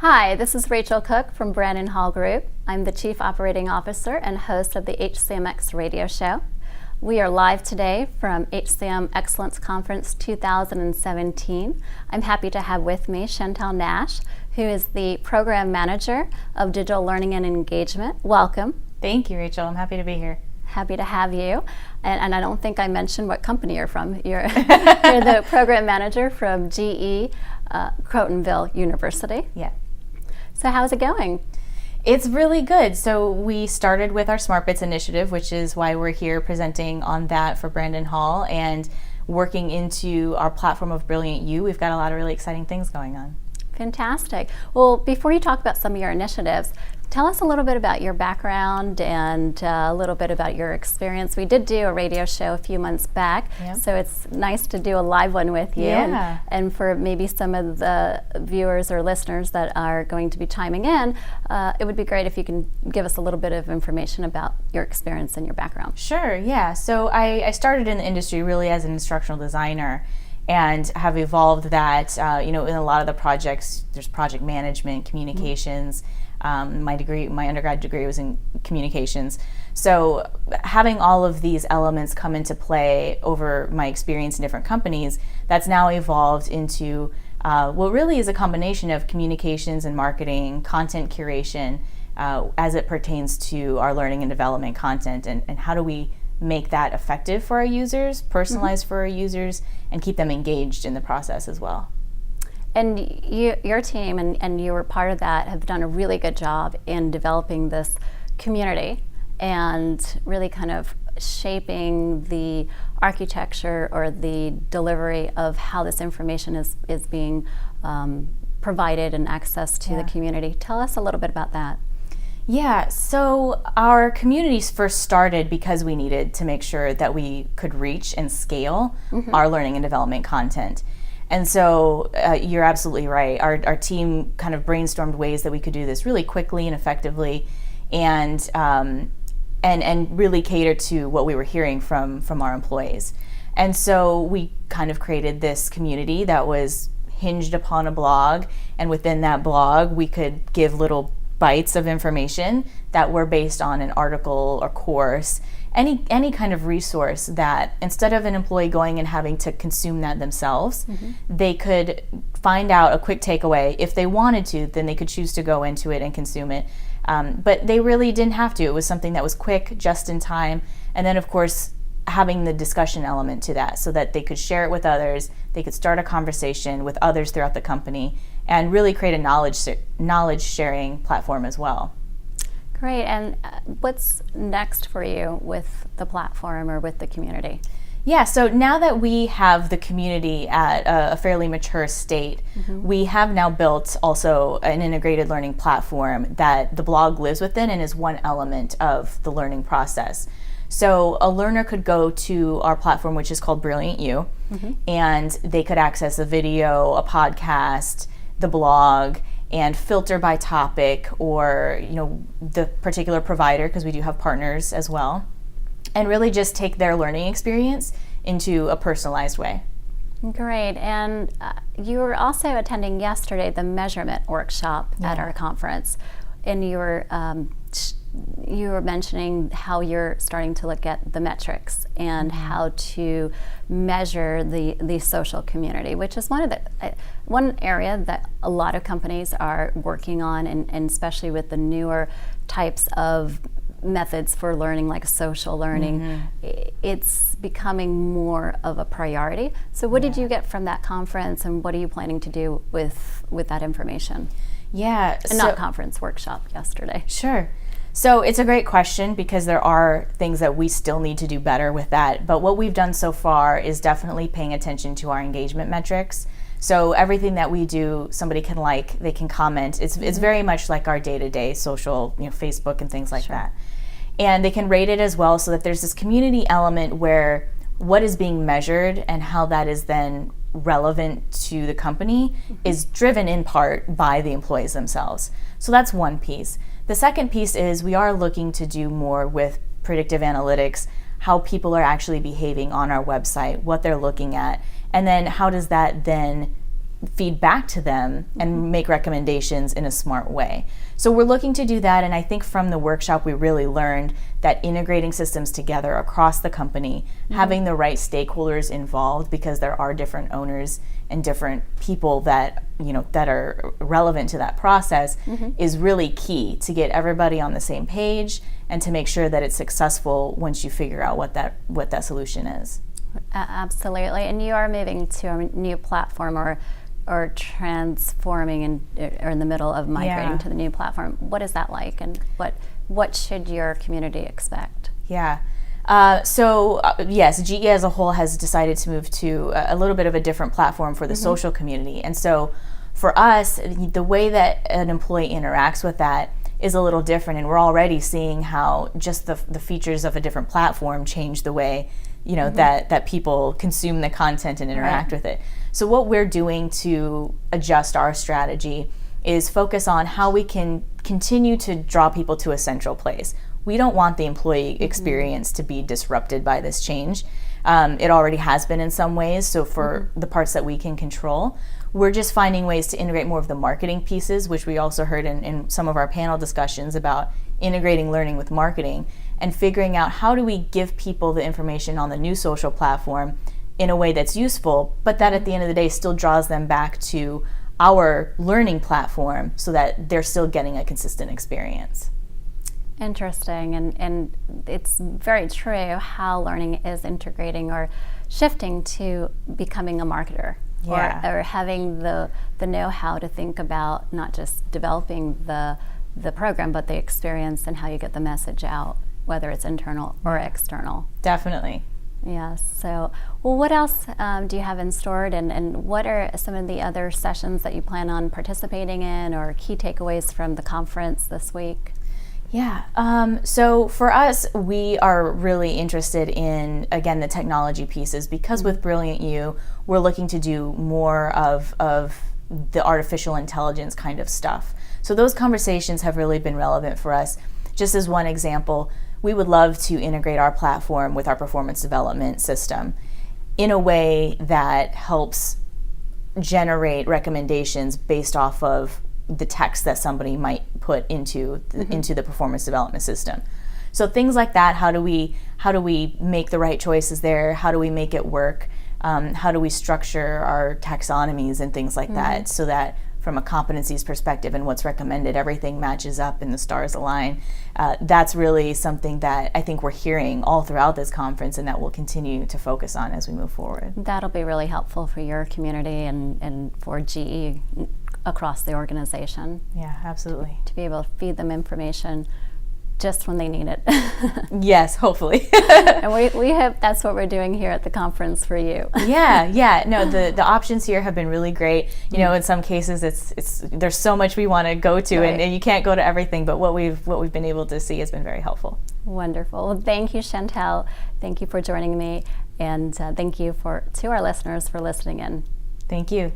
Hi, this is Rachel Cooke from Brandon Hall Group. I'm the Chief Operating Officer and host of the HCMx radio show. We are live today from HCM Excellence Conference 2017. I'm happy to have with me Chantelle Nash, who is the Program Manager of Digital Learning and Engagement. Welcome. Thank you, Rachel. I'm happy to be here. Happy to have you. And I don't think I mentioned what company you're from. You're the Program Manager from GE Crotonville University. Yeah. So how's it going? It's really good. So we started with our Smart Bits initiative, which is why we're here presenting on that for Brandon Hall, and working into our platform of Brilliant You. We've got a lot of really exciting things going on. Fantastic. Well, before you talk about some of your initiatives, tell us a little bit about your background and a little bit about your experience. We did do a radio show a few months back, so it's nice to do a live one with you. Yeah. And for maybe some of the viewers or listeners that are going to be chiming in, it would be great if you can give us a little bit of information about your experience and your background. Sure, yeah. So I started in the industry really as an instructional designer, and have evolved that, in a lot of the projects, there's project management, communications. My undergrad degree was in communications. So having all of these elements come into play over my experience in different companies, that's now evolved into what really is a combination of communications and marketing, content curation, as it pertains to our learning and development content, and how do we make that effective for our users, personalized for our users, and keep them engaged in the process as well. And your team, and you were part of that, have done a really good job in developing this community and really kind of shaping the architecture or the delivery of how this information is being provided and accessed to the community. Tell us a little bit about that. Yeah, so our communities first started because we needed to make sure that we could reach and scale our learning and development content. And so you're absolutely right. Our team kind of brainstormed ways that we could do this really quickly and effectively, and really cater to what we were hearing from our employees. And so we kind of created this community that was hinged upon a blog, and within that blog we could give little bites of information that were based on an article or course, any kind of resource that instead of an employee going and having to consume that themselves, they could find out a quick takeaway. If they wanted to, then they could choose to go into it and consume it. But they really didn't have to. It was something that was quick, just in time. And then, of course, having the discussion element to that so that they could share it with others, they could start a conversation with others throughout the company, and really create a knowledge sharing platform as well. Great. And what's next for you with the platform or with the community? Yeah, so now that we have the community at a fairly mature state, we have now built also an integrated learning platform that the blog lives within and is one element of the learning process. So a learner could go to our platform, which is called Brilliant You, and they could access a video, a podcast, the blog, and filter by topic or the particular provider, because we do have partners as well, and really just take their learning experience into a personalized way. Great. And you were also attending yesterday the measurement workshop at our conference, and you were mentioning how you're starting to look at the metrics and how to measure the social community, which is one area that a lot of companies are working on, and especially with the newer types of methods for learning, like social learning, it's becoming more of a priority. So what did you get from that conference, and what are you planning to do with that information? Yeah. And not conference, workshop yesterday. Sure. So it's a great question, because there are things that we still need to do better with that. But what we've done so far is definitely paying attention to our engagement metrics. So everything that we do, somebody can like, they can comment. It's very much like our day-to-day social, Facebook and things like that. And they can rate it as well, so that there's this community element where what is being measured and how that is then relevant to the company is driven in part by the employees themselves. So that's one piece. The second piece is we are looking to do more with predictive analytics, how people are actually behaving on our website, what they're looking at, and then how does that then feed back to them and make recommendations in a smart way. So we're looking to do that, and I think from the workshop we really learned that integrating systems together across the company, having the right stakeholders involved, because there are different owners and different people that that are relevant to that process, is really key to get everybody on the same page and to make sure that it's successful once you figure out what that solution is. Absolutely. And you are moving to a new platform or transforming or in the middle of migrating to the new platform. What is that like, and what should your community expect? Yeah. Yes, GE as a whole has decided to move to a little bit of a different platform for the social community. And so for us, the way that an employee interacts with that is a little different, and we're already seeing how just the features of a different platform change the way that people consume the content and interact with it. So what we're doing to adjust our strategy is focus on how we can continue to draw people to a central place. We don't want the employee experience to be disrupted by this change. It already has been in some ways, so for the parts that we can control, we're just finding ways to integrate more of the marketing pieces, which we also heard in some of our panel discussions about integrating learning with marketing, and figuring out how do we give people the information on the new social platform in a way that's useful, but that at the end of the day still draws them back to our learning platform so that they're still getting a consistent experience. Interesting, and it's very true how learning is integrating or shifting to becoming a marketer, or having the know-how to think about not just developing the program, but the experience and how you get the message out, whether it's internal or external. Definitely. Yes. So, well, what else do you have in store, and what are some of the other sessions that you plan on participating in, or key takeaways from the conference this week? Yeah, so for us, we are really interested in, again, the technology pieces, because with Brilliant You, we're looking to do more of the artificial intelligence kind of stuff. So those conversations have really been relevant for us. Just as one example, we would love to integrate our platform with our performance development system in a way that helps generate recommendations based off of the text that somebody might put into the performance development system. So things like that, how do we make the right choices there? How do we make it work? How do we structure our taxonomies and things like that, so that from a competencies perspective and what's recommended, everything matches up and the stars align? That's really something that I think we're hearing all throughout this conference, and that we'll continue to focus on as we move forward. That'll be really helpful for your community and for GE across the organization. Yeah, absolutely. To be able to feed them information just when they need it. Yes, hopefully. And we hope that's what we're doing here at the conference for you. Yeah. No, the options here have been really great. In some cases, it's there's so much we want to go to, and you can't go to everything. But what we've been able to see has been very helpful. Wonderful. Well, thank you, Chantelle. Thank you for joining me, and thank you to our listeners for listening in. Thank you.